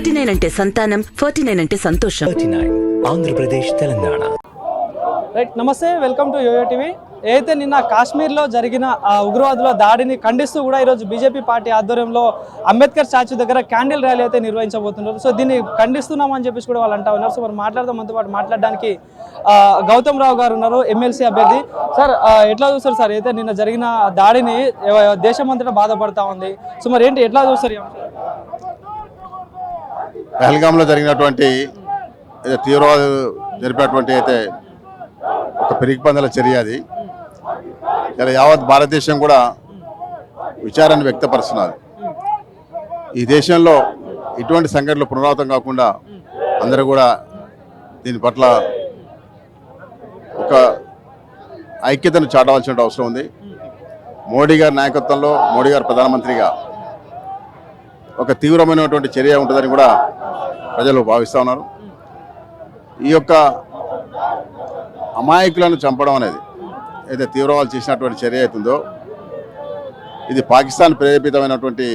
39 అంటే సంతానం, 49 అంటే సంతోషం. 39 ఆంధ్రప్రదేశ్ తెలంగాణ. రైట్, నమస్తే, వెల్కమ్ టు యోయో టీవీ. అయితే నిన్న కాశ్మీర్లో జరిగిన ఉగ్రవాదుల దాడిని ఖండిస్తూ కూడా ఈరోజు బీజేపీ పార్టీ ఆధ్వర్యంలో అంబేద్కర్ స్టాచ్యూ దగ్గర క్యాండిల్ ర్యాలీ అయితే నిర్వహించబోతున్నారు. సో దీన్ని ఖండిస్తున్నామని చెప్పేసి కూడా వాళ్ళు అంటా ఉన్నారు. సో మరి మాట్లాడదాం, మనతో పాటు మాట్లాడడానికి గౌతమ్ రావు గారు ఉన్నారు, ఎమ్మెల్సీ అభ్యర్థి. సార్, ఎట్లా చూస్తారు సార్? అయితే నిన్న జరిగిన దాడిని దేశమంతటా బాధపడతా ఉంది. సో మరి ఏంటి, ఎట్లా చూస్తారు? పహల్గామ్లో జరిగినటువంటి తీవ్రవాదులు జరిపినటువంటి అయితే ఒక పెరిగిపందల చర్య అది. ఇలా యావత్ భారతదేశం కూడా విచారాన్ని వ్యక్తపరుస్తున్నారు. ఈ దేశంలో ఇటువంటి సంఘటనలు పునరావృతం కాకుండా అందరూ కూడా దీని పట్ల ఒక ఐక్యతను చాటవలసిన అవసరం ఉంది. మోడీ గారి నాయకత్వంలో, మోడీ గారు ప్రధానమంత్రిగా ఒక తీవ్రమైనటువంటి చర్య ఉంటుందని కూడా ప్రజలు భావిస్తూ ఉన్నారు. ఈ యొక్క అమాయకులను చంపడం అనేది అయితే తీవ్రవాదులు చేసినటువంటి చర్య అవుతుందో ఇది పాకిస్తాన్ ప్రేరేపితమైనటువంటి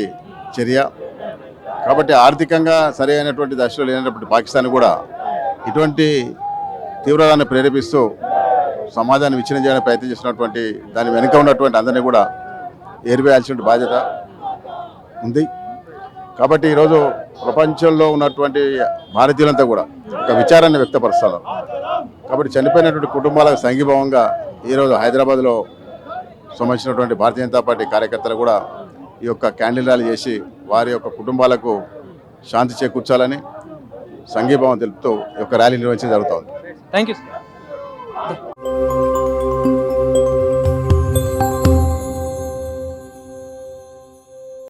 చర్య. కాబట్టి ఆర్థికంగా సరి అయినటువంటి దశలో లేనటువంటి పాకిస్తాన్ కూడా ఇటువంటి తీవ్రవాదాన్ని ప్రేరేపిస్తూ సమాజాన్ని విచ్ఛిన్నం చేయడానికి ప్రయత్నం చేసినటువంటి దాని వెనుక ఉన్నటువంటి అందరినీ కూడా ఏరివేయాల్సిన బాధ్యత ఉంది. కాబట్టి ఈరోజు ప్రపంచంలో ఉన్నటువంటి భారతీయులంతా కూడా ఒక విచారాన్ని వ్యక్తపరుస్తున్నారు. కాబట్టి చనిపోయినటువంటి కుటుంబాలకు సంఘీభావంగా ఈరోజు హైదరాబాద్లో సంబంధించినటువంటి భారతీయ జనతా పార్టీ కార్యకర్తలు కూడా ఈ యొక్క క్యాండిల్ ర్యాలీ చేసి వారి యొక్క కుటుంబాలకు శాంతి చేకూర్చాలని సంఘీభావం తెలుపుతూ ఈ యొక్క ర్యాలీ నిర్వహించడం జరుగుతుంది. Thank you.